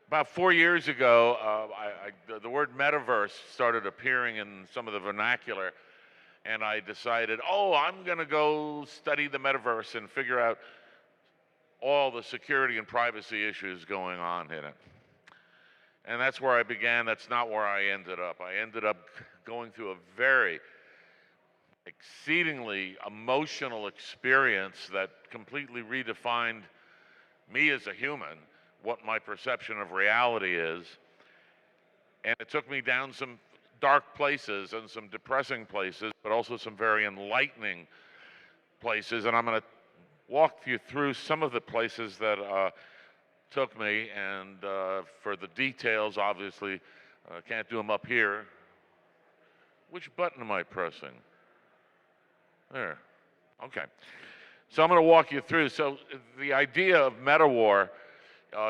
About 4 years ago, the word metaverse started appearing in some of the vernacular, and I decided, oh, I'm going to go study the metaverse and figure out all the security and privacy issues going on in it. And that's where I began. That's not where I ended up. I ended up going through a very exceedingly emotional experience that completely redefined me as a human, what my perception of reality is. And it took me down some dark places and some depressing places, but also some very enlightening places. And I'm going to walk you through some of the places that took me. And for the details, obviously, can't do them up here. Which button am I pressing? There. Okay. So I'm going to walk you through. So the idea of Metawar,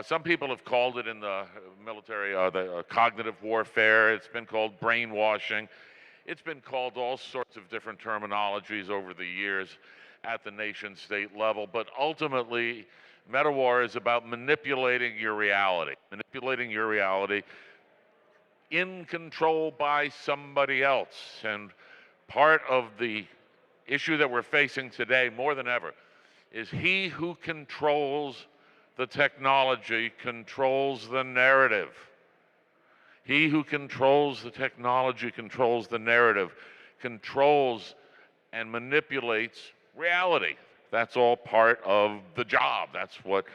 some people have called it in the military the cognitive warfare. It's been called brainwashing. It's been called all sorts of different terminologies over the years at the nation state level. But ultimately, Metawar is about manipulating your reality in control by somebody else. And part of the issue that we're facing today more than ever is he who controls the technology controls the narrative. He who controls the technology controls the narrative, controls and manipulates reality. That's all part of the job. That's what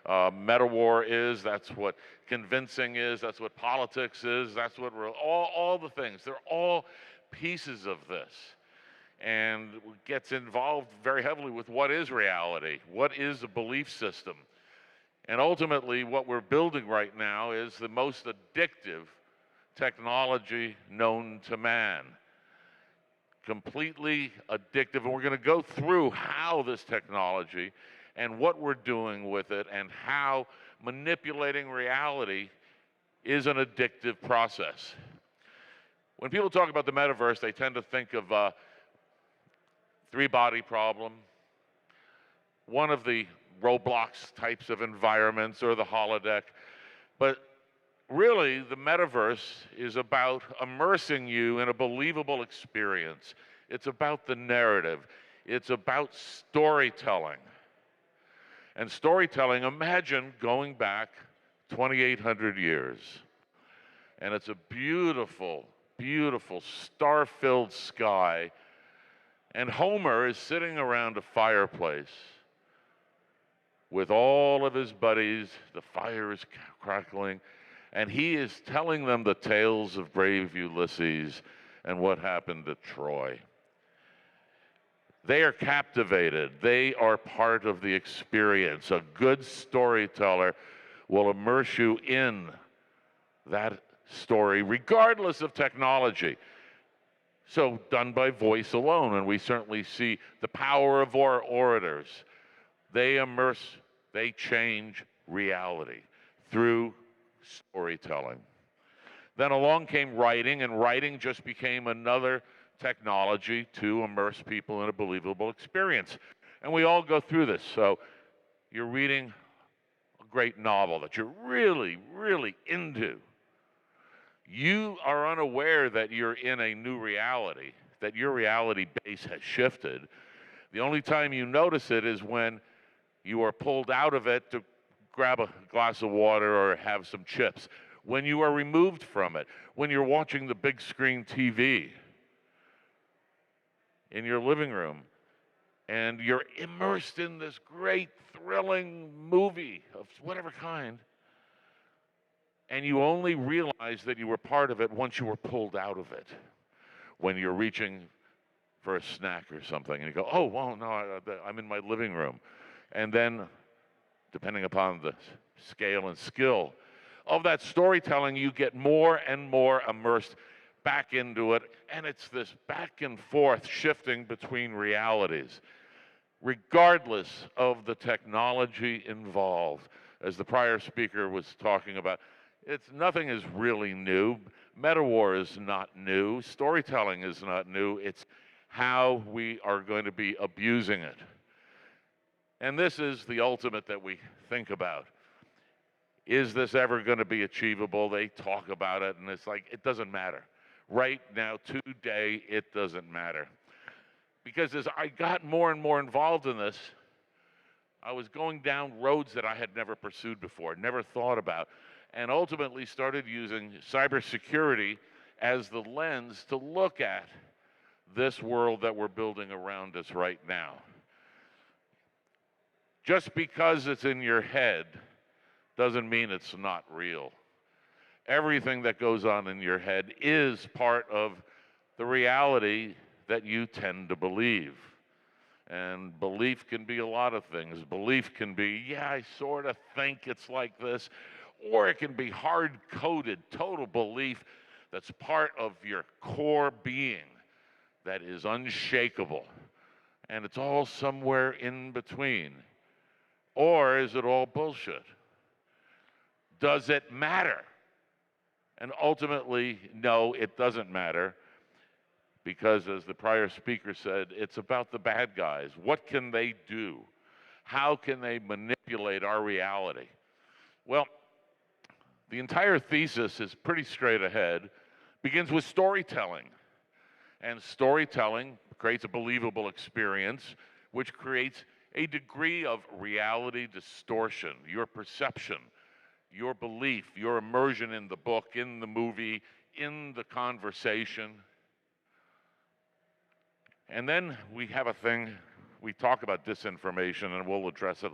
Metawar is. That's what convincing is. That's what politics is. That's what all the things. They're all pieces of this. And gets involved very heavily with what is reality, what is a belief system. And ultimately, what we're building right now is the most addictive technology known to man. Completely addictive. And we're going to go through how this technology and what we're doing with it and how manipulating reality is an addictive process. When people talk about the metaverse, they tend to think of three-body problem, one of the Roblox types of environments or the holodeck. But really, the metaverse is about immersing you in a believable experience. It's about the narrative. It's about storytelling. And storytelling, imagine going back 2,800 years. And it's a beautiful, beautiful star-filled sky. And Homer is sitting around a fireplace with all of his buddies. The fire is crackling, and he is telling them the tales of brave Ulysses and what happened to Troy. They are captivated. They are part of the experience. A good storyteller will immerse you in that story, regardless of technology. So done by voice alone, and we certainly see the power of our orators. They immerse, they change reality through storytelling. Then along came writing, and writing just became another technology to immerse people in a believable experience. And we all go through this. So you're reading a great novel that you're really, really into. You are unaware that you're in a new reality, that your reality base has shifted. The only time you notice it is when you are pulled out of it to grab a glass of water or have some chips. When you are removed from it, when you're watching the big screen TV in your living room, and you're immersed in this great, thrilling movie of whatever kind, and you only realize that you were part of it once you were pulled out of it. When you're reaching for a snack or something, and you go, oh, well, no, I'm in my living room. And then, depending upon the scale and skill of that storytelling, you get more and more immersed back into it, and it's this back and forth shifting between realities, regardless of the technology involved. As the prior speaker was talking about, nothing is really new. Metawar is not new. Storytelling is not new. It's how we are going to be abusing it. And this is the ultimate that we think about. Is this ever going to be achievable? They talk about it, and it's like, it doesn't matter. Right now, today, it doesn't matter. Because as I got more and more involved in this, I was going down roads that I had never pursued before, never thought about, and ultimately started using cybersecurity as the lens to look at this world that we're building around us right now. Just because it's in your head doesn't mean it's not real. Everything that goes on in your head is part of the reality that you tend to believe. And belief can be a lot of things. Belief can be, yeah, I sort of think it's like this, or it can be hard-coded, total belief that's part of your core being that is unshakable. And it's all somewhere in between. Or is it all bullshit? Does it matter? And ultimately, no, it doesn't matter. Because as the prior speaker said, it's about the bad guys. What can they do? How can they manipulate our reality? Well, the entire thesis is pretty straight ahead. Begins with storytelling. And storytelling creates a believable experience, which creates a degree of reality distortion, your perception, your belief, your immersion in the book, in the movie, in the conversation. And then we have a thing, we talk about disinformation, and we'll address it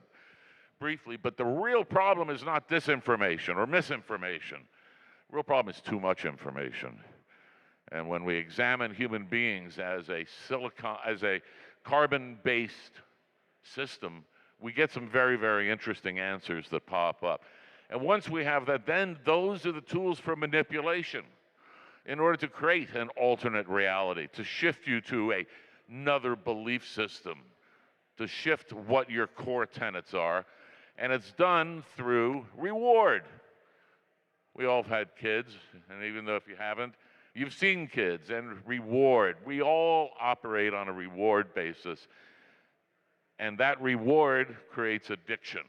briefly, but the real problem is not disinformation or misinformation. The real problem is too much information. And when we examine human beings as a carbon-based system, we get some very, very interesting answers that pop up. And once we have that, then those are the tools for manipulation in order to create an alternate reality, to shift you to another belief system, to shift what your core tenets are. And it's done through reward. We all have had kids, and even though if you haven't, you've seen kids, and reward. We all operate on a reward basis. And that reward creates addiction.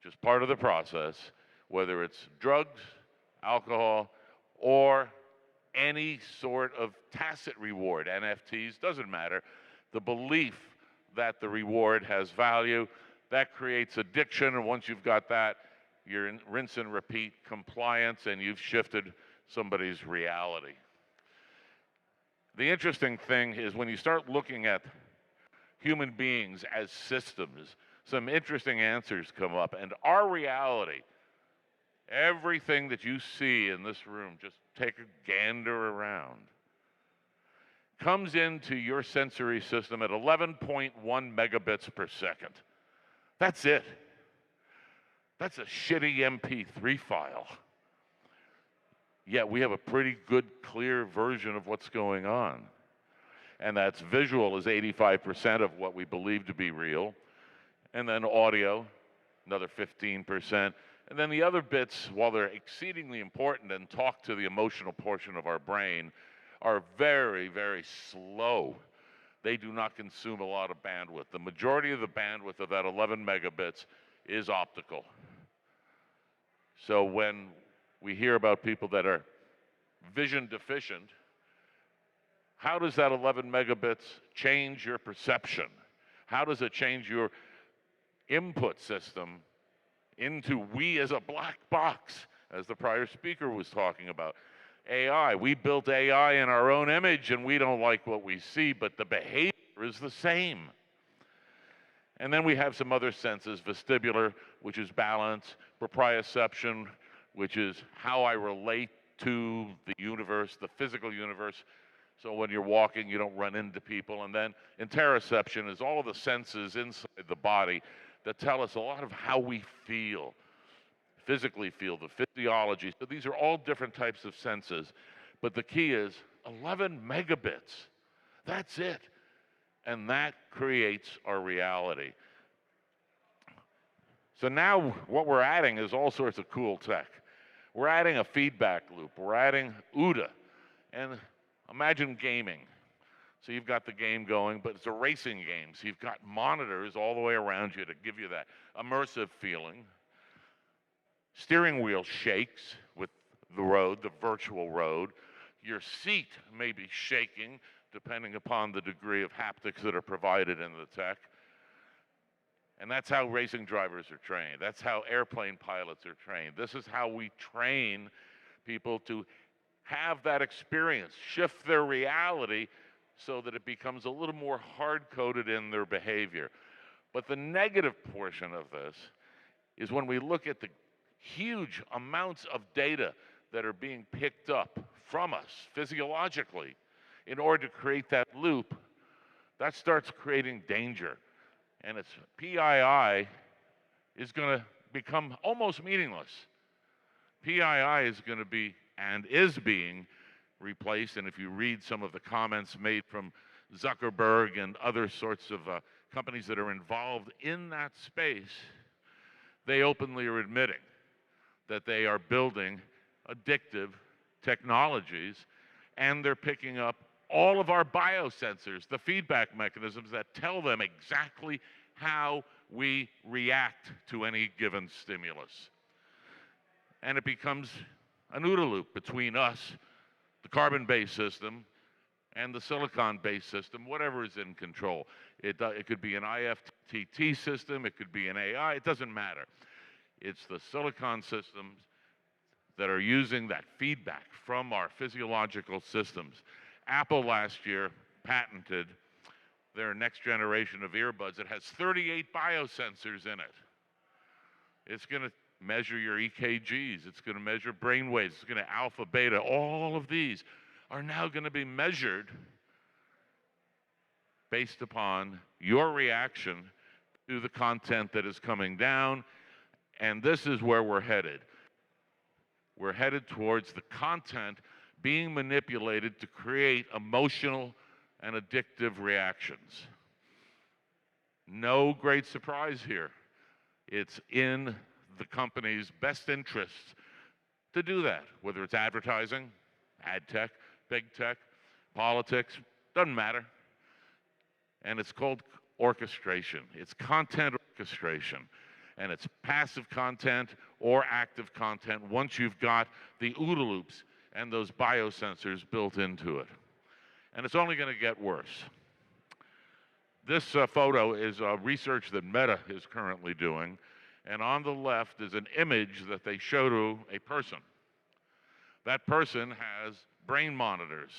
Just part of the process, whether it's drugs, alcohol, or any sort of tacit reward, NFTs, doesn't matter. The belief that the reward has value, that creates addiction, and once you've got that, you're in rinse and repeat compliance, and you've shifted somebody's reality. The interesting thing is when you start looking at human beings as systems, some interesting answers come up, and our reality, everything that you see in this room, just take a gander around, comes into your sensory system at 11.1 megabits per second. That's it. That's a shitty MP3 file. Yet we have a pretty good, clear version of what's going on. And that's visual is 85% of what we believe to be real. And then audio, another 15%. And then the other bits, while they're exceedingly important and talk to the emotional portion of our brain, are very, very slow. They do not consume a lot of bandwidth. The majority of the bandwidth of that 11 megabits is optical. So when we hear about people that are vision deficient, how does that 11 megabits change your perception? How does it change your input system into we as a black box, as the prior speaker was talking about? AI, we built AI in our own image and we don't like what we see, but the behavior is the same. And then we have some other senses, vestibular, which is balance, proprioception, which is how I relate to the universe, the physical universe. So when you're walking, you don't run into people. And then interoception is all of the senses inside the body that tell us a lot of how we feel, physically feel, the physiology. So these are all different types of senses. But the key is 11 megabits. That's it. And that creates our reality. So now what we're adding is all sorts of cool tech. We're adding a feedback loop. We're adding OODA. And imagine gaming. So you've got the game going, but it's a racing game. So you've got monitors all the way around you to give you that immersive feeling. Steering wheel shakes with the road, the virtual road. Your seat may be shaking depending upon the degree of haptics that are provided in the tech. And that's how racing drivers are trained. That's how airplane pilots are trained. This is how we train people to have that experience, shift their reality so that it becomes a little more hard-coded in their behavior. But the negative portion of this is when we look at the huge amounts of data that are being picked up from us physiologically in order to create that loop, that starts creating danger. And its PII is going to become almost meaningless. PII is going to be and is being replaced, and if you read some of the comments made from Zuckerberg and other sorts of companies that are involved in that space, they openly are admitting that they are building addictive technologies, and they're picking up all of our biosensors, the feedback mechanisms that tell them exactly how we react to any given stimulus. And it becomes an OODA loop between us, the carbon-based system, and the silicon-based system, whatever is in control. It could be an IFTT system, it could be an AI, it doesn't matter. It's the silicon systems that are using that feedback from our physiological systems. Apple last year patented their next generation of earbuds. It has 38 biosensors in it. It's going to measure your EKGs. It's going to measure brain waves. It's going to alpha, beta. All of these are now going to be measured based upon your reaction to the content that is coming down. And this is where we're headed. We're headed towards the content being manipulated to create emotional and addictive reactions. No great surprise here. It's in the company's best interests to do that, whether it's advertising, ad tech, big tech, politics, doesn't matter. And it's called orchestration. It's content orchestration. And it's passive content or active content once you've got the OODA loops and those biosensors built into it. And it's only going to get worse. This photo is research that Meta is currently doing. And on the left is an image that they show to a person. That person has brain monitors.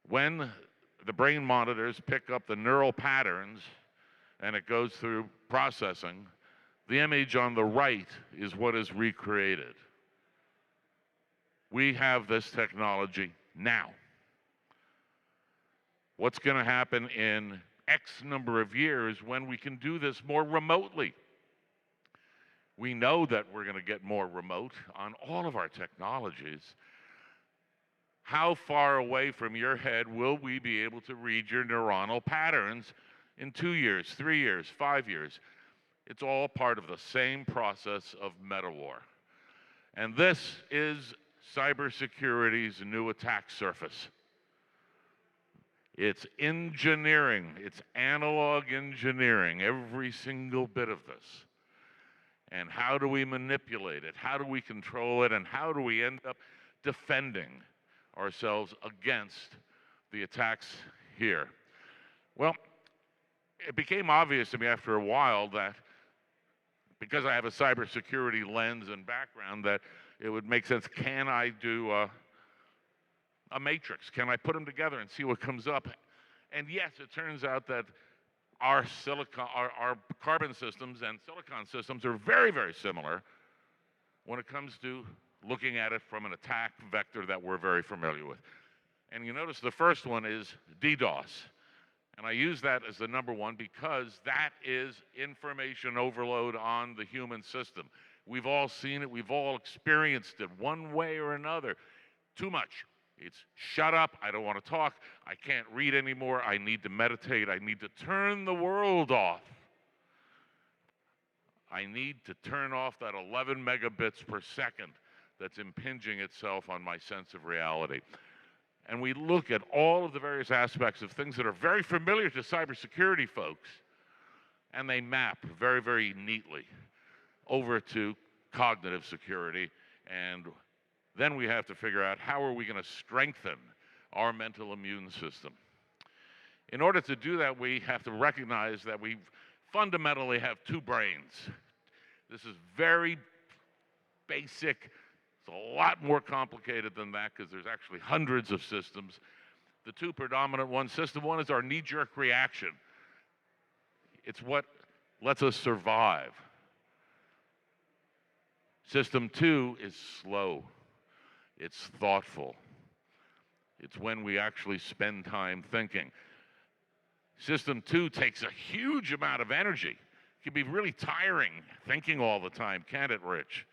When the brain monitors pick up the neural patterns and it goes through processing, the image on the right is what is recreated. We have this technology now. What's going to happen in X number of years when we can do this more remotely? We know that we're going to get more remote on all of our technologies. How far away from your head will we be able to read your neuronal patterns in 2 years, 3 years, 5 years? It's all part of the same process of Metawar. And this is cybersecurity's new attack surface. It's engineering, it's analog engineering, every single bit of this. And how do we manipulate it? How do we control it? And how do we end up defending ourselves against the attacks here? Well, it became obvious to me after a while that because I have a cybersecurity lens and background that it would make sense. Can I do a matrix? Can I put them together and see what comes up? And yes, it turns out that our carbon systems and silicon systems are very, very similar when it comes to looking at it from an attack vector that we're very familiar with. And you notice the first one is DDoS. And I use that as the number one because that is information overload on the human system. We've all seen it. We've all experienced it one way or another. Too much. It's shut up. I don't want to talk. I can't read anymore. I need to meditate. I need to turn the world off. I need to turn off that 11 megabits per second that's impinging itself on my sense of reality. And we look at all of the various aspects of things that are very familiar to cybersecurity folks, and they map very, very neatly. over to cognitive security. And then we have to figure out how are we going to strengthen our mental immune system. In order to do that, we have to recognize that we fundamentally have two brains. This is very basic. It's a lot more complicated than that because there's actually hundreds of systems. The two predominant ones, system one is our knee-jerk reaction. It's what lets us survive. System two is slow. It's thoughtful. It's when we actually spend time thinking. System two takes a huge amount of energy. It can be really tiring thinking all the time, can't it, Rich?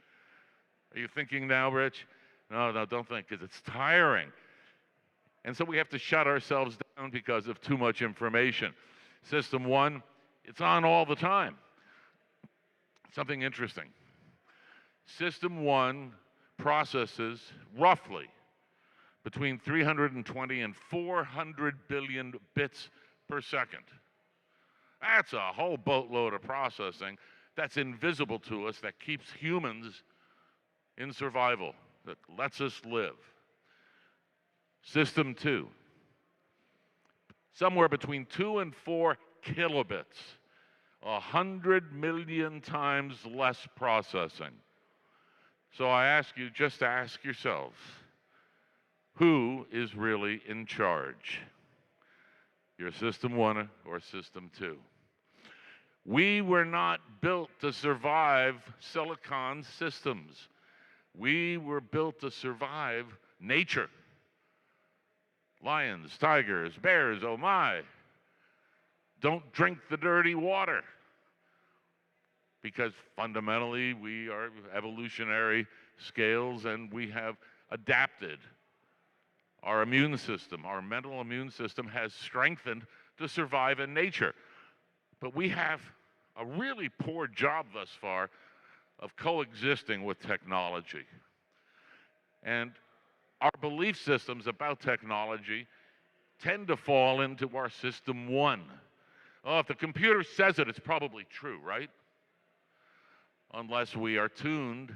Are you thinking now, Rich? No, don't think, because it's tiring. And so we have to shut ourselves down because of too much information. System one, it's on all the time. Something interesting. System one processes roughly between 320 and 400 billion bits per second. That's a whole boatload of processing that's invisible to us, that keeps humans in survival, that lets us live. System two, somewhere between 2 and 4 kilobits, 100 million times less processing. So I ask you just to ask yourselves, who is really in charge? Your system one or system two? We were not built to survive silicon systems. We were built to survive nature. Lions, tigers, bears, oh my. Don't drink the dirty water. Because fundamentally we are evolutionary scales and we have adapted. Our immune system, our mental immune system has strengthened to survive in nature. But we have a really poor job thus far of coexisting with technology. And our belief systems about technology tend to fall into our system one. Oh, if the computer says it, it's probably true, right? Unless we are tuned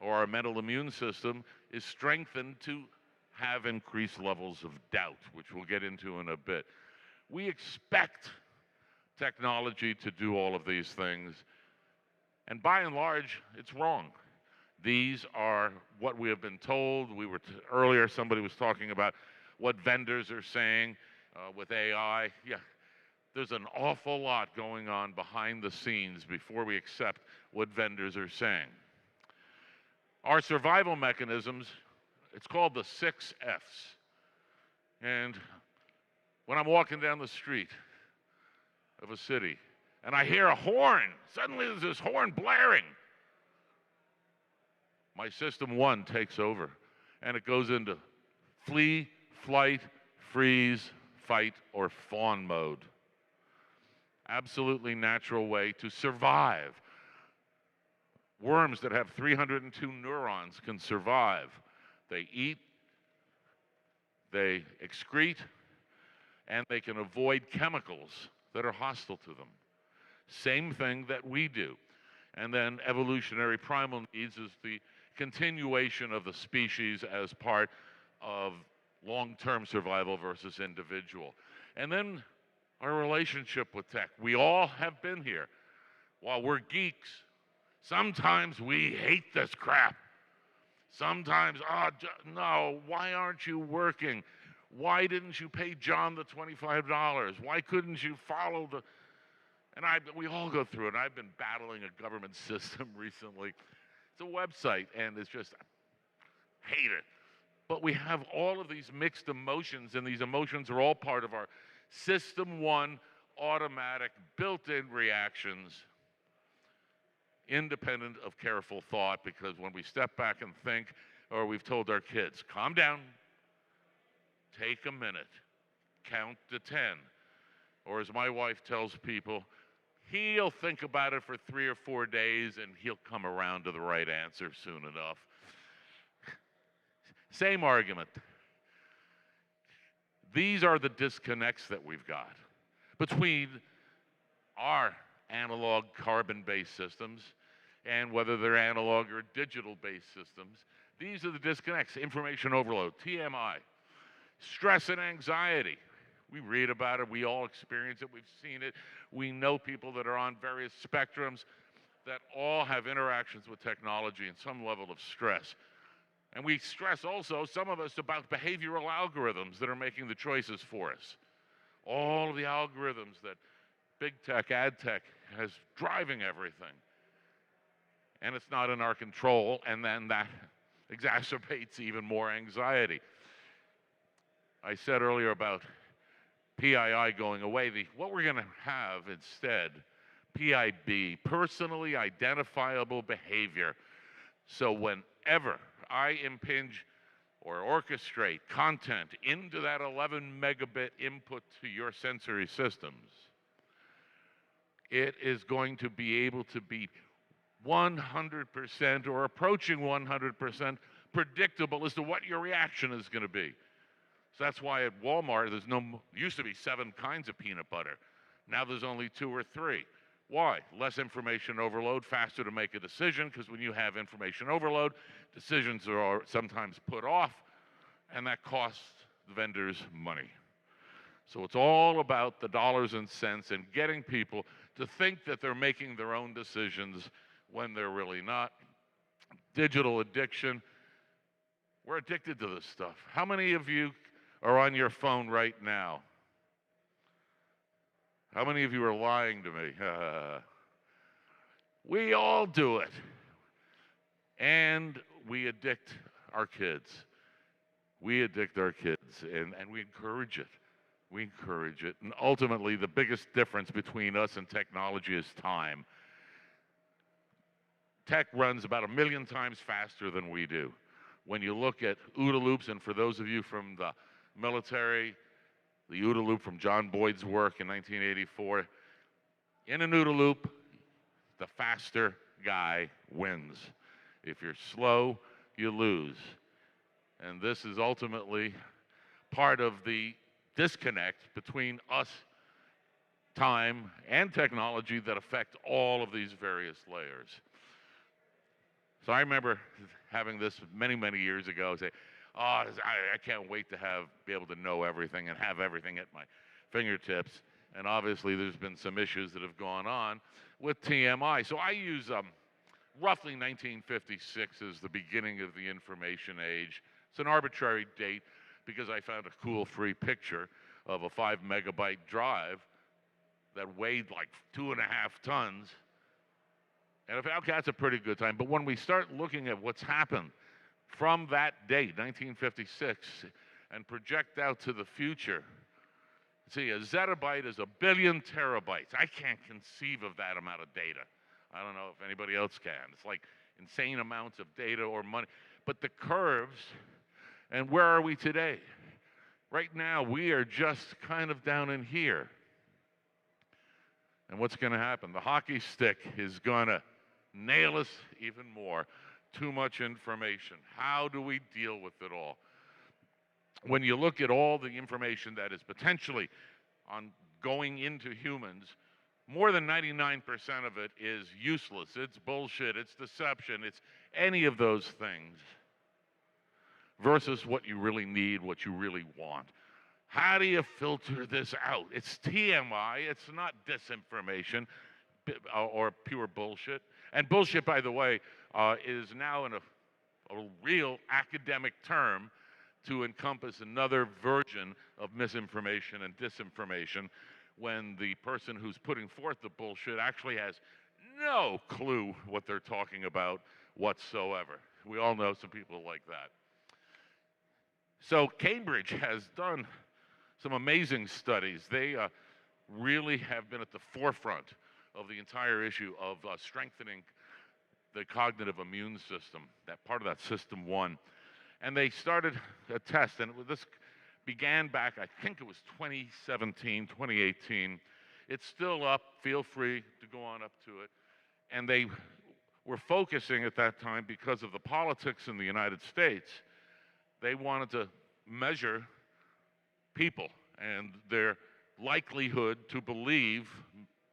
or our mental immune system is strengthened to have increased levels of doubt, which we'll get into in a bit. We expect technology to do all of these things, and by and large, it's wrong. These are what we have been told. Earlier, somebody was talking about what vendors are saying with AI. Yeah, there's an awful lot going on behind the scenes before we accept what vendors are saying. Our survival mechanisms, it's called the 6 F's. And when I'm walking down the street of a city and I hear a horn, suddenly there's this horn blaring. My system one takes over and it goes into flee, flight, freeze, fight, or fawn mode. Absolutely natural way to survive. Worms that have 302 neurons can survive. They eat, they excrete, and they can avoid chemicals that are hostile to them. Same thing that we do. And then evolutionary primal needs is the continuation of the species as part of long-term survival versus individual. And then our relationship with tech. We all have been here. While we're geeks, sometimes we hate this crap. Sometimes, no, why aren't you working? Why didn't you pay John the $25? Why couldn't you follow the... And we all go through it. I've been battling a government system recently. It's a website, and it's just, I hate it. But we have all of these mixed emotions, and these emotions are all part of our system one automatic built-in reactions, independent of careful thought, because when we step back and think, or we've told our kids, calm down, take a minute, count to 10. Or as my wife tells people, he'll think about it for 3 or 4 days and he'll come around to the right answer soon enough. Same argument. These are the disconnects that we've got between our analog carbon-based systems and whether they're analog or digital-based systems. These are the disconnects: information overload, TMI, stress and anxiety. We read about it, we all experience it, we've seen it. We know people that are on various spectrums that all have interactions with technology and some level of stress. And we stress also, some of us, about behavioral algorithms that are making the choices for us. All of the algorithms that big tech, ad tech has driving everything. And it's not in our control, and then that exacerbates even more anxiety. I said earlier about PII going away. What we're going to have instead, PIB, personally identifiable behavior. So whenever I impinge or orchestrate content into that 11 megabit input to your sensory systems, it is going to be able to be 100% or approaching 100% predictable as to what your reaction is going to be. So that's why at Walmart used to be 7 kinds of peanut butter. Now there's only 2 or 3. Why? Less information overload, faster to make a decision, because when you have information overload, decisions are sometimes put off, and that costs the vendors money. So it's all about the dollars and cents and getting people to think that they're making their own decisions when they're really not. Digital addiction. We're addicted to this stuff. How many of you are on your phone right now? How many of you are lying to me? We all do it. And we addict our kids. We addict our kids, and we encourage it. We encourage it. And ultimately, the biggest difference between us and technology is time. Tech runs about 1 million times faster than we do. When you look at OODA loops, and for those of you from the military, the OODA loop from John Boyd's work in 1984, in an OODA loop, the faster guy wins. If you're slow, you lose. And this is ultimately part of the disconnect between us, time, and technology that affect all of these various layers. So I remember having this many, many years ago, say, I can't wait to be able to know everything and have everything at my fingertips. And obviously there's been some issues that have gone on with TMI. So I use roughly 1956 as the beginning of the information age. It's an arbitrary date because I found a cool free picture of a 5 megabyte drive that weighed like 2.5 tons. And I thought, okay, that's a pretty good time. But when we start looking at what's happened from that date, 1956, and project out to the future, see, a zettabyte is 1 billion terabytes. I can't conceive of that amount of data. I don't know if anybody else can. It's like insane amounts of data or money. But the curves, and where are we today? Right now, we are just kind of down in here. And what's going to happen? The hockey stick is going to nail us even more. Too much information. How do we deal with it all? When you look at all the information that is potentially going into humans, more than 99% of it is useless. It's bullshit. It's deception. It's any of those things versus what you really need, what you really want. How do you filter this out? It's TMI. It's not disinformation or pure bullshit. And bullshit, by the way, is now in a real academic term to encompass another version of misinformation and disinformation when the person who's putting forth the bullshit actually has no clue what they're talking about whatsoever. We all know some people like that. So Cambridge has done some amazing studies. They really have been at the forefront of the entire issue of strengthening the cognitive immune system, that part of that system 1. And they started a test, and this began back, I think it was 2017, 2018. It's still up. Feel free to go on up to it. And they were focusing at that time, because of the politics in the United States, they wanted to measure people and their likelihood to believe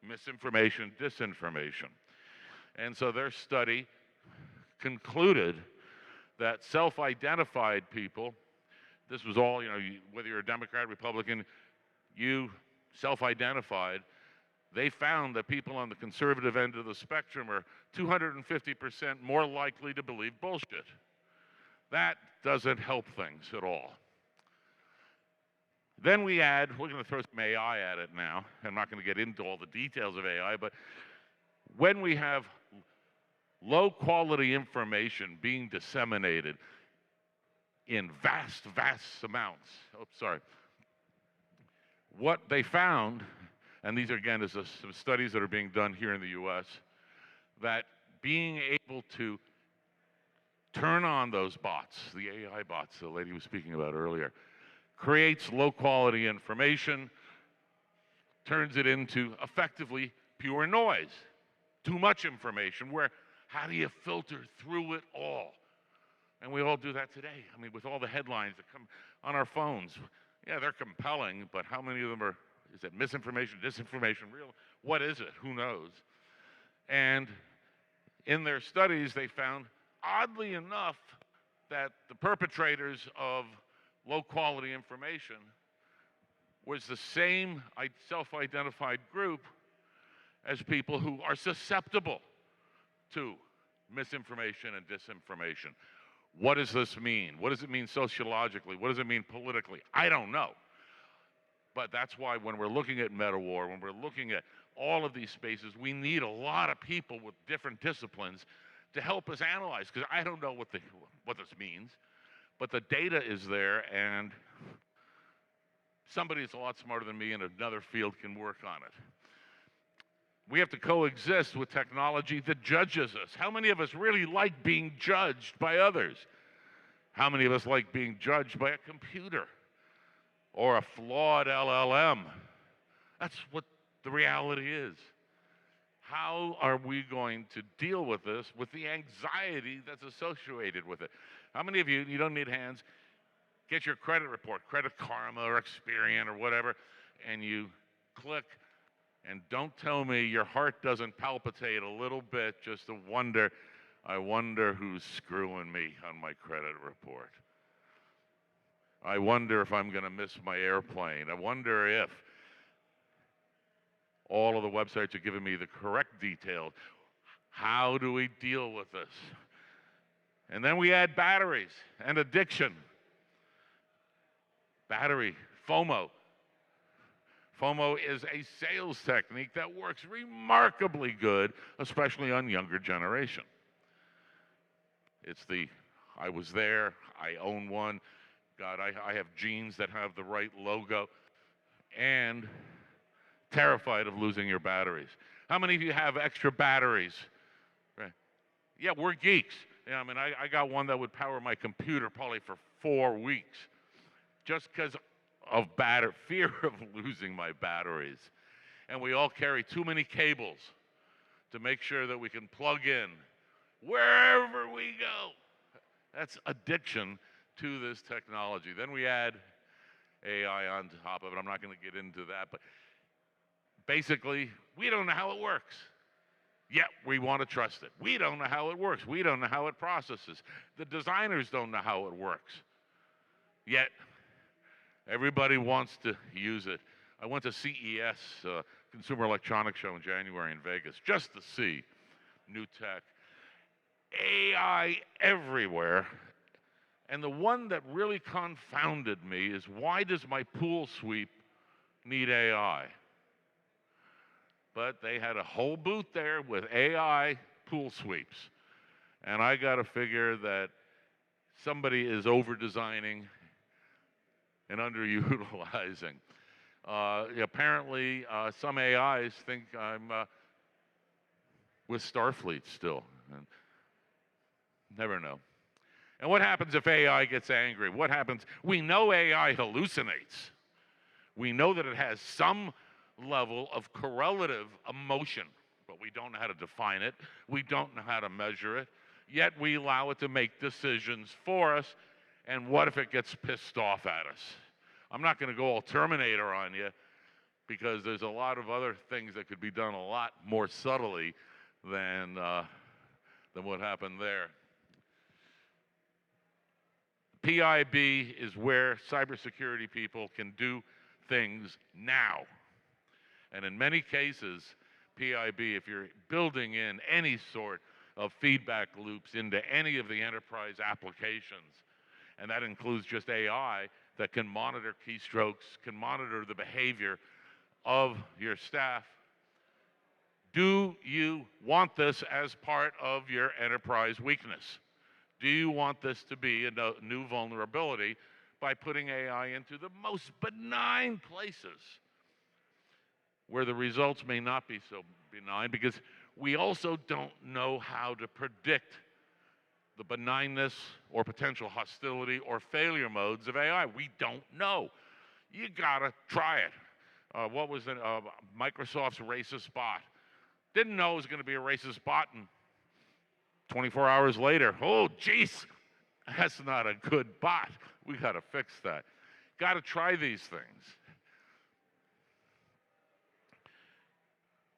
misinformation, disinformation. And so their study concluded that self-identified people, this was all, whether you're a Democrat, Republican, you self-identified, they found that people on the conservative end of the spectrum are 250% more likely to believe bullshit. That doesn't help things at all. Then we're going to throw some AI at it now. I'm not going to get into all the details of AI, but when we have low quality information being disseminated in vast amounts, what they found, and these again is some studies that are being done here in the US, that being able to turn on those bots, the AI bots the lady was speaking about earlier, creates low quality information, turns it into effectively pure noise. Too much information, where how do you filter through it all? And we all do that today. I mean, with all the headlines that come on our phones. Yeah, they're compelling, but how many of them are, is it misinformation, disinformation, real? What is it? Who knows? And in their studies, they found, oddly enough, that the perpetrators of low quality information was the same self-identified group as people who are susceptible to misinformation and disinformation. What does this mean? What does it mean sociologically? What does it mean politically? I don't know. But that's why when we're looking at Metawar, when we're looking at all of these spaces, we need a lot of people with different disciplines to help us analyze, because I don't know what this means. But the data is there, and somebody that's a lot smarter than me in another field can work on it. We have to coexist with technology that judges us. How many of us really like being judged by others? How many of us like being judged by a computer or a flawed LLM? That's what the reality is. How are we going to deal with this, with the anxiety that's associated with it? How many of you don't need hands, get your credit report, Credit Karma or Experian or whatever, and you click, and don't tell me your heart doesn't palpitate a little bit just to wonder, I wonder who's screwing me on my credit report. I wonder if I'm going to miss my airplane. I wonder if all of the websites are giving me the correct details. How do we deal with this? And then we add batteries and addiction. Battery, FOMO. FOMO is a sales technique that works remarkably good, especially on younger generation. It's the, I was there, I own one, God, I have jeans that have the right logo, and terrified of losing your batteries. How many of you have extra batteries? Right. Yeah, we're geeks. Yeah, I mean, I got one that would power my computer probably for 4 weeks, just because of fear of losing my batteries. And we all carry too many cables to make sure that we can plug in wherever we go. That's addiction to this technology. Then we add AI on top of it. I'm not going to get into that, but basically, we don't know how it works. Yet we want to trust it. We don't know how it works. We don't know how it processes. The designers don't know how it works. Yet everybody wants to use it. I went to CES, Consumer Electronics Show in January in Vegas, just to see new tech. AI everywhere. And the one that really confounded me is, why does my pool sweep need AI? But they had a whole booth there with AI pool sweeps. And I got to figure that somebody is over-designing and underutilizing. Apparently, some AIs think I'm with Starfleet still. And never know. And what happens if AI gets angry? What happens? We know AI hallucinates. We know that it has some level of correlative emotion, but we don't know how to define it. We don't know how to measure it. Yet we allow it to make decisions for us. And what if it gets pissed off at us? I'm not going to go all Terminator on you, because there's a lot of other things that could be done a lot more subtly than what happened there. PIB is where cybersecurity people can do things now. And in many cases, PIB, if you're building in any sort of feedback loops into any of the enterprise applications, and that includes just AI that can monitor keystrokes, can monitor the behavior of your staff. Do you want this as part of your enterprise weakness? Do you want this to be a new vulnerability by putting AI into the most benign places where the results may not be so benign, because we also don't know how to predict the benignness or potential hostility or failure modes of AI. We don't know. You gotta try it. What was it? Microsoft's racist bot. Didn't know it was gonna be a racist bot, and 24 hours later, oh geez, that's not a good bot. We gotta fix that. Gotta try these things.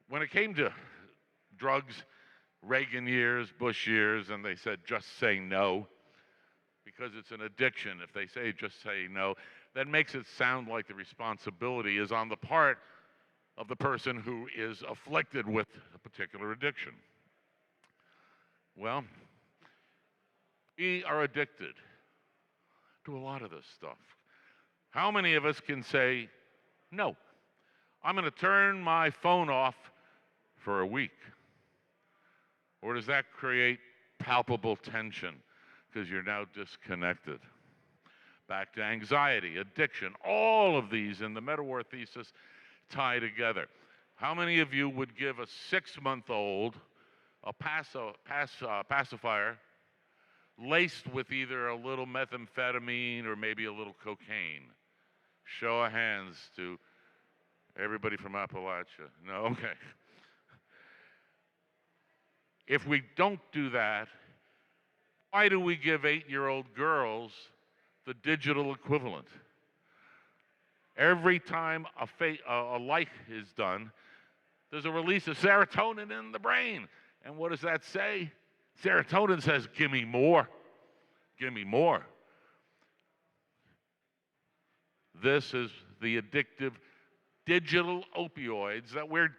When it came to drugs, Reagan years, Bush years, and they said just say no, because it's an addiction. If they say just say no, that makes it sound like the responsibility is on the part of the person who is afflicted with a particular addiction. Well, we are addicted to a lot of this stuff. How many of us can say, no, I'm going to turn my phone off for a week? Or does that create palpable tension because you're now disconnected? Back to anxiety, addiction, all of these in the Metawar thesis tie together. How many of you would give a 6-month-old a pacifier laced with either a little methamphetamine or maybe a little cocaine? Show of hands to everybody from Appalachia. No? Okay. If we don't do that, why do we give 8-year-old girls the digital equivalent? Every time a like is done, there's a release of serotonin in the brain. And what does that say? Serotonin says, give me more. Give me more. This is the addictive digital opioids that we're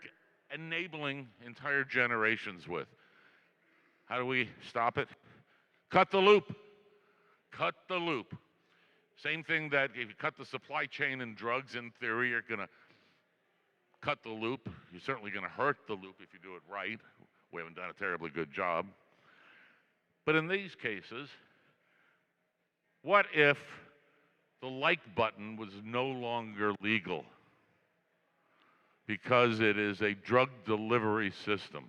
enabling entire generations with. How do we stop it? Cut the loop. Cut the loop. Same thing that if you cut the supply chain in drugs, in theory, you're going to cut the loop. You're certainly going to hurt the loop if you do it right. We haven't done a terribly good job. But in these cases, what if the like button was no longer legal because it is a drug delivery system?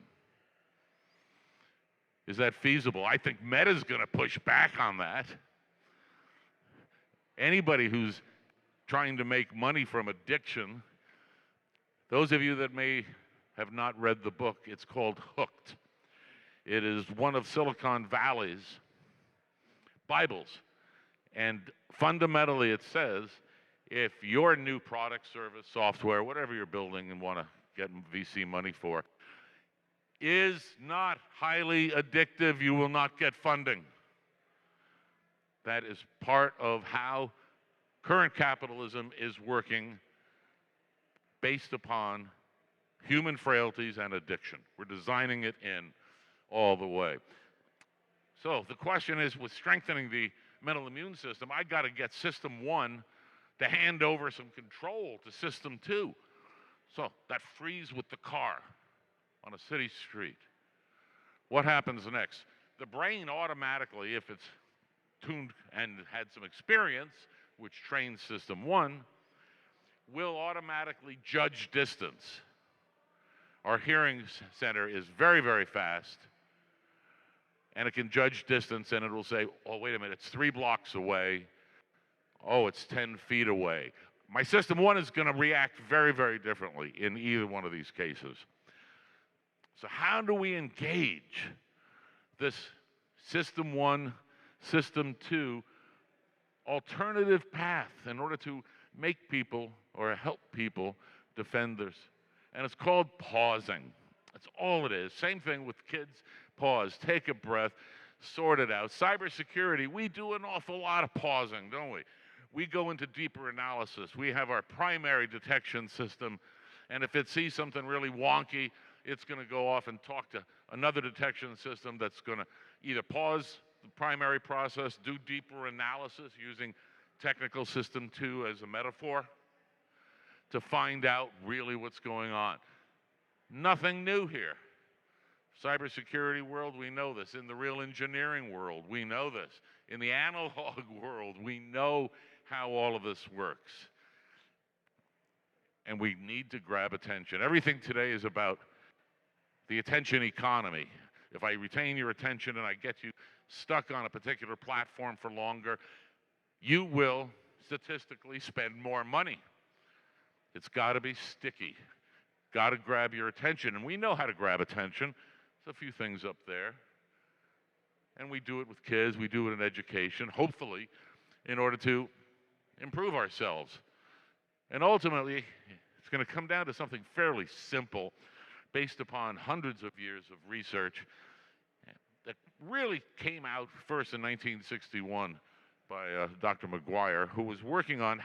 Is that feasible? I think Meta's going to push back on that. Anybody who's trying to make money from addiction, those of you that may have not read the book, it's called Hooked. It is one of Silicon Valley's Bibles. And fundamentally it says, if your new product, service, software, whatever you're building and want to get VC money for, is not highly addictive, you will not get funding. That is part of how current capitalism is working, based upon human frailties and addiction. We're designing it in all the way. So the question is, with strengthening the mental immune system, I got to get System 1 to hand over some control to System 2. So that freeze with the car on a city street. What happens next? The brain automatically, if it's tuned and had some experience, which trains System 1, will automatically judge distance. Our hearing center is very, very fast, and it can judge distance, and it will say, oh, wait a minute, it's 3 blocks away. Oh, it's 10 feet away. My System 1 is going to react very, very differently in either one of these cases. So how do we engage this System 1, System 2 alternative path in order to make people or help people defend this? And it's called pausing. That's all it is. Same thing with kids. Pause, take a breath, sort it out. Cybersecurity, we do an awful lot of pausing, don't we? We go into deeper analysis. We have our primary detection system, and if it sees something really wonky, it's going to go off and talk to another detection system that's going to either pause the primary process, do deeper analysis using technical system 2 as a metaphor to find out really what's going on. Nothing new here. Cybersecurity world, we know this. In the real engineering world, we know this. In the analog world, we know how all of this works. And we need to grab attention. Everything today is about the attention economy. If I retain your attention and I get you stuck on a particular platform for longer, you will statistically spend more money. It's got to be sticky. Got to grab your attention. And we know how to grab attention. There's a few things up there. And we do it with kids. We do it in education, hopefully, in order to improve ourselves. And ultimately, it's going to come down to something fairly simple based upon hundreds of years of research that really came out first in 1961 by Dr. McGuire, who was working on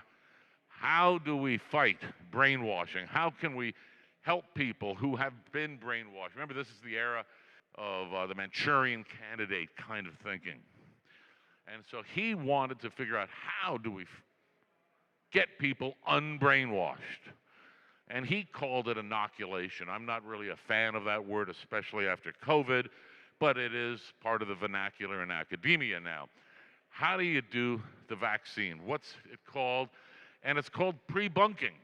how do we fight brainwashing? How can we help people who have been brainwashed? Remember, this is the era of the Manchurian Candidate kind of thinking. And so he wanted to figure out how do we get people unbrainwashed. And he called it inoculation. I'm not really a fan of that word, especially after COVID, but it is part of the vernacular in academia now. How do you do the vaccine? What's it called? And it's called pre-bunking.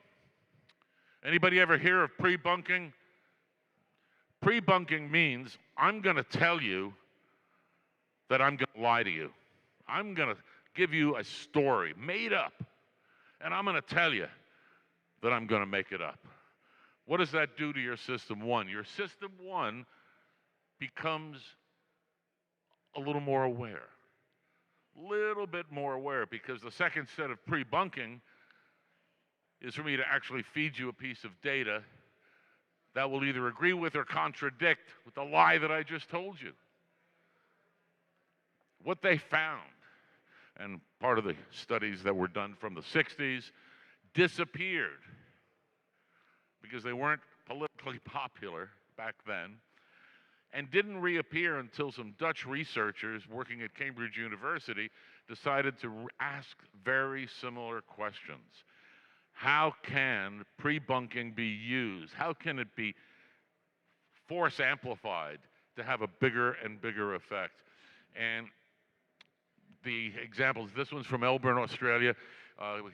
Anybody ever hear of pre-bunking? Pre-bunking means I'm going to tell you that I'm going to lie to you. I'm going to give you a story made up, and I'm going to tell you that I'm going to make it up. What does that do to your system one? Your system one becomes a little more aware. Little bit more aware, because the second set of pre-bunking is for me to actually feed you a piece of data that will either agree with or contradict with the lie that I just told you. What they found, and part of the studies that were done from the 60s, disappeared because they weren't politically popular back then, and didn't reappear until some Dutch researchers working at Cambridge University decided to ask very similar questions. How can pre-bunking be used? How can it be force amplified to have a bigger and bigger effect? And the examples, this one's from Melbourne, Australia.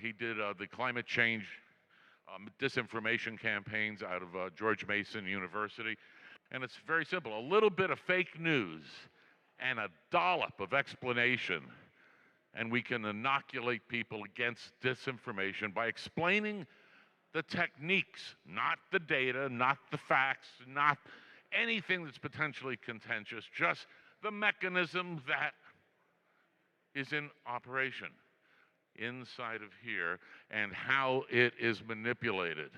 He did the climate change disinformation campaigns out of George Mason University. And it's very simple. A little bit of fake news and a dollop of explanation, and we can inoculate people against disinformation by explaining the techniques, not the data, not the facts, not anything that's potentially contentious, just the mechanism that is in operation inside of here and how it is manipulated.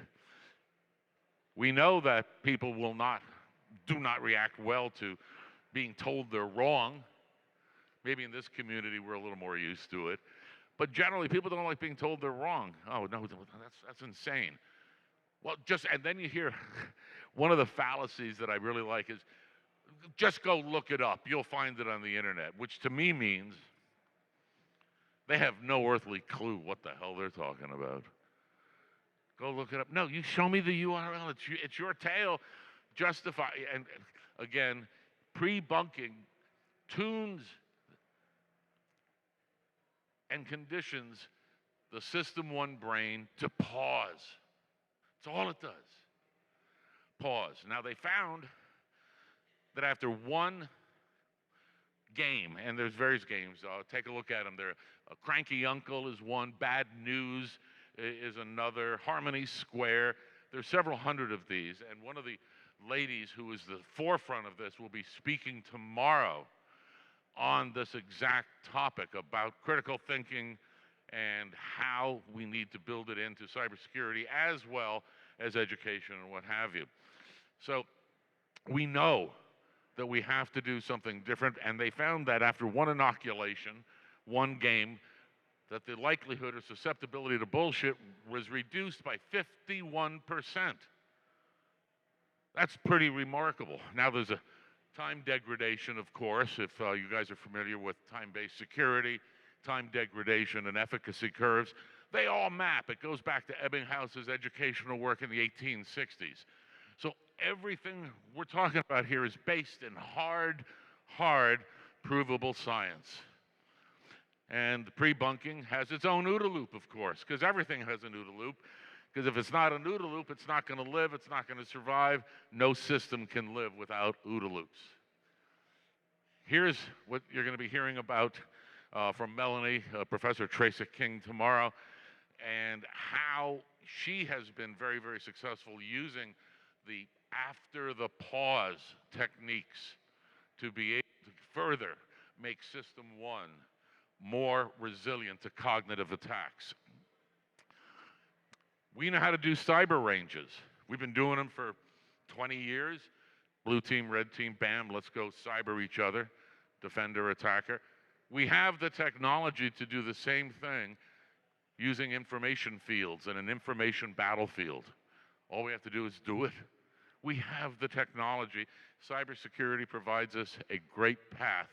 We know that people do not react well to being told they're wrong. Maybe in this community we're a little more used to it. But generally people don't like being told they're wrong. Oh, no, that's insane. Well, and then you hear one of the fallacies that I really like is, just go look it up. You'll find it on the internet, which to me means they have no earthly clue what the hell they're talking about. Go look it up. No, you show me the URL. It's your tale. Justify. And again, pre-bunking tunes and conditions the system one brain to pause. That's all it does. Pause. Now they found that after one game, and there's various games, take a look at them. A Cranky Uncle is one, Bad News is another, Harmony Square. There's several hundred of these, and one of the ladies who is the forefront of this will be speaking tomorrow on this exact topic about critical thinking and how we need to build it into cybersecurity as well as education and what have you. So We know that we have to do something different, and they found that after one inoculation, one game, that the likelihood or susceptibility to bullshit was reduced by 51%. That's pretty remarkable. Now, there's a time degradation, of course, if you guys are familiar with time-based security, time degradation and efficacy curves. They all map. It goes back to Ebbinghouse's educational work in the 1860s. So everything we're talking about here is based in hard, provable science. And the pre-bunking has its own OODA loop, of course, because everything has an OODA loop. Because if it's not an OODA loop, it's not going to live, it's not going to survive. No system can live without OODA loops. Here's what you're going to be hearing about from Melanie, Professor Tracy King tomorrow, and how she has been very, very successful using the after the pause techniques to be able to further make System 1 more resilient to cognitive attacks. We know how to do cyber ranges. We've been doing them for 20 years. Blue team, red team, bam, let's go cyber each other, defender, attacker. We have the technology to do the same thing using information fields and an information battlefield. All we have to do is do it. We have the technology. Cybersecurity provides us a great path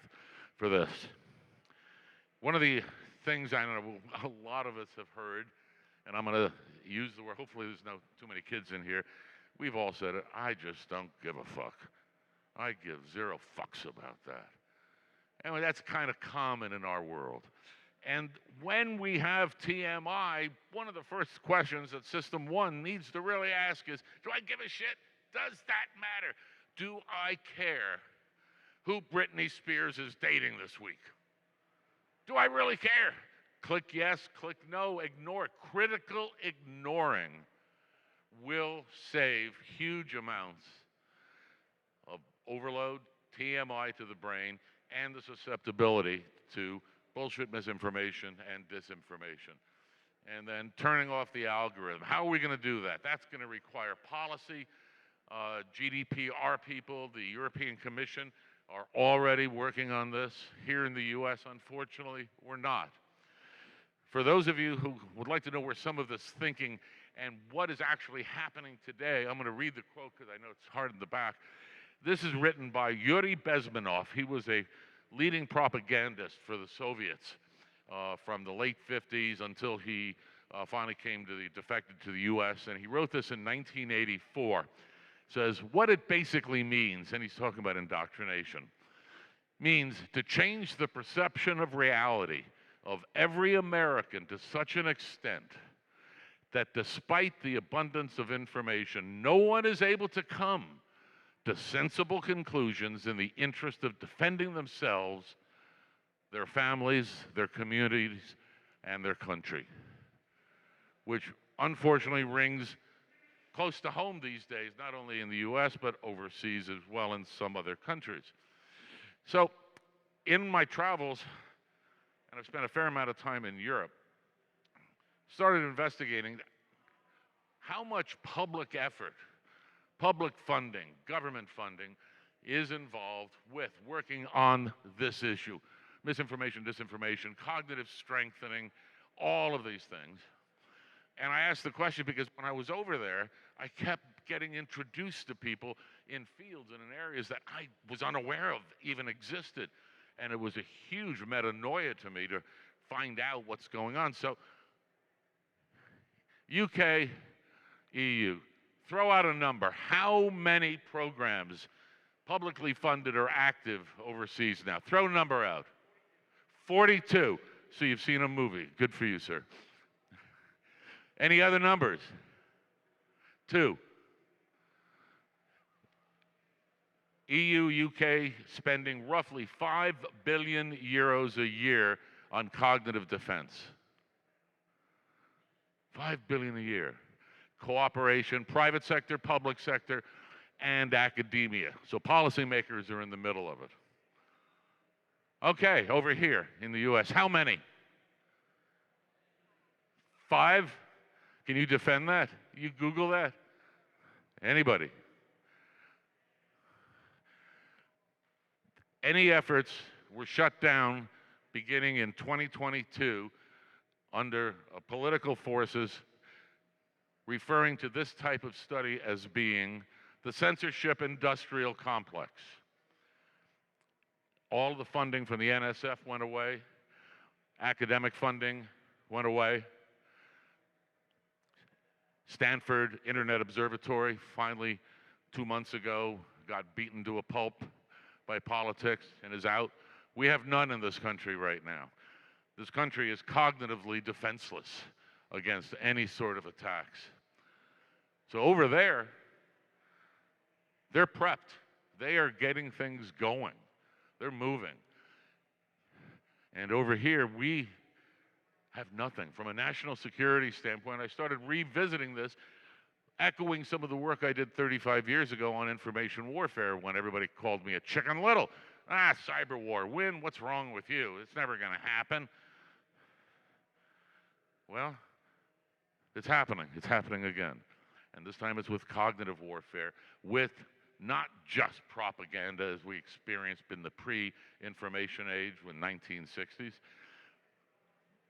for this. One of the things I know a lot of us have heard, and I'm going to use the word, hopefully there's no too many kids in here. We've all said it, I just don't give a fuck. I give zero fucks about that. And that's kind of common in our world. And when we have TMI, one of the first questions that System 1 needs to really ask is, do I give a shit? Does that matter? Do I care who Britney Spears is dating this week? Do I really care? Click yes, click no, ignore. Critical ignoring will save huge amounts of overload, TMI to the brain, and the susceptibility to bullshit, misinformation, and disinformation. And then turning off the algorithm. How are we going to do that? That's going to require policy. GDPR people, the European Commission, are already working on this. Here in the US, unfortunately, we're not. For those of you who would like to know where some of this thinking and what is actually happening today, I'm going to read the quote because I know it's hard in the back. This is written by Yuri Bezmenov. He was a leading propagandist for the Soviets from the late 50s until he finally defected to the US, and he wrote this in 1984. Says, what it basically means, and he's talking about indoctrination, means to change the perception of reality of every American to such an extent that despite the abundance of information, no one is able to come to sensible conclusions in the interest of defending themselves, their families, their communities, and their country, which unfortunately rings close to home these days, not only in the US, but overseas as well in some other countries. So in my travels, and I've spent a fair amount of time in Europe, started investigating how much public effort, public funding, government funding is involved with working on this issue. Misinformation, disinformation, cognitive strengthening, all of these things. And I asked the question because when I was over there, I kept getting introduced to people in fields and in areas that I was unaware of even existed. And it was a huge metanoia to me to find out what's going on. So, UK, EU, throw out a number. How many programs, publicly funded or active overseas now? Throw a number out. 42. So you've seen a movie. Good for you, sir. Any other numbers? 2. EU, UK spending roughly 5 billion euros a year on cognitive defense. 5 billion a year. Cooperation, private sector, public sector, and academia. So policymakers are in the middle of it. Okay, over here in the US, how many? 5? Can you defend that? You Google that? Anybody? Any efforts were shut down beginning in 2022 under political forces referring to this type of study as being the censorship industrial complex. All the funding from the NSF went away. Academic funding went away. Stanford Internet Observatory finally 2 months ago got beaten to a pulp by politics and is out. We have none in this country right now. This country is cognitively defenseless against any sort of attacks. So over there, they're prepped. They are getting things going. They're moving. And over here, we have nothing. From a national security standpoint, I started revisiting this, echoing some of the work I did 35 years ago on information warfare when everybody called me a chicken little. Cyber war, Winn, what's wrong with you? It's never going to happen. Well, it's happening. It's happening again. And this time it's with cognitive warfare, with not just propaganda as we experienced in the pre-information age in the 1960s,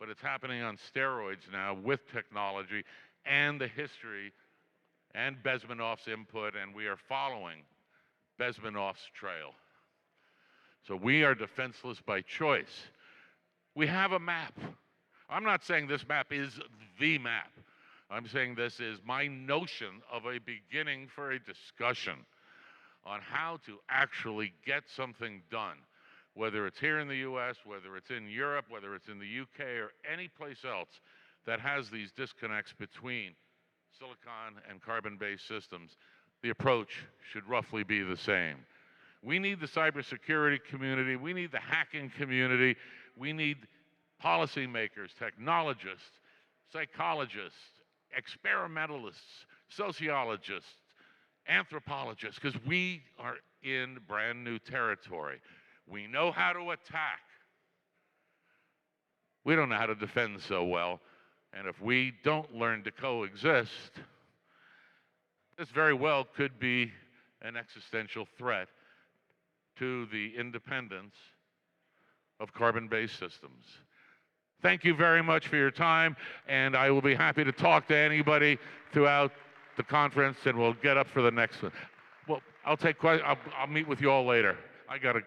but it's happening on steroids now with technology and the history and Bezmenov's input, and we are following Bezmenov's trail. So we are defenseless by choice. We have a map. I'm not saying this map is the map. I'm saying this is my notion of a beginning for a discussion on how to actually get something done, whether it's here in the US, whether it's in Europe, whether it's in the UK, or any place else that has these disconnects between silicon and carbon-based systems. The approach should roughly be the same. We need the cybersecurity community. We need the hacking community. We need policymakers, technologists, psychologists, experimentalists, sociologists, anthropologists, because we are in brand new territory. We know how to attack. We don't know how to defend so well. And if we don't learn to coexist, this very well could be an existential threat to the independence of carbon-based systems. Thank you very much for your time, and I will be happy to talk to anybody throughout the conference, and we'll get up for the next one. Well, I'll meet with you all later. I got to